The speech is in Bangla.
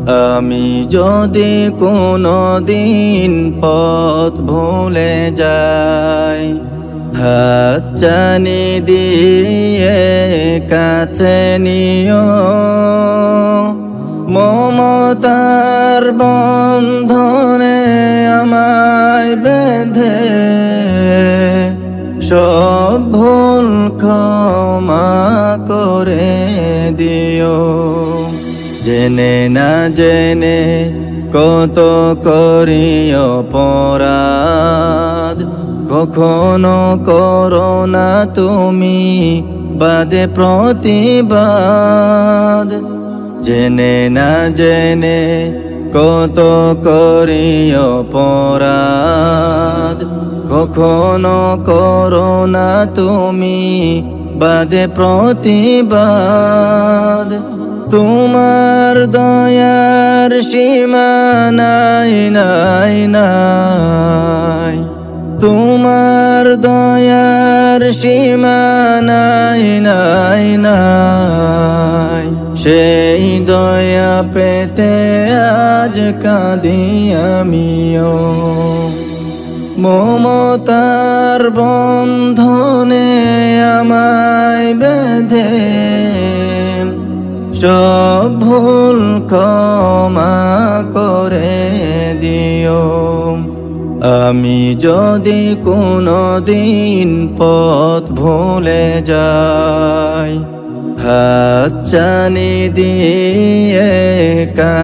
আমি যদি কোনো দিন পথ ভুলে যাই, হাত চানি দিয়ে কাছে নিও, মমতার বন্ধনে আমায় বেঁধে সব ভুল ক্ষমা করে দিও। জেনে না জেনে কত করি অপরাধ, কখনো করো না তুমি বাদে প্রতিবাদ। জেনে না জেনে কত করি অপরাধ, কখনো করো না তুমি বাদে প্রতিবাদ। তোমার দয়ার সীমা নাই নাই নাই, তোমার দয়ার সীমা নাই নাই নাই। সেই দয়া পেতে আজ কাঁদি আমিও, মমতার বন্ধনে আমায় বেঁধে সব ভুল ক্ষমা করে দিও। আমি যদি কোনো দিন পথ ভুলে যাই, হাত চানি দিয়ে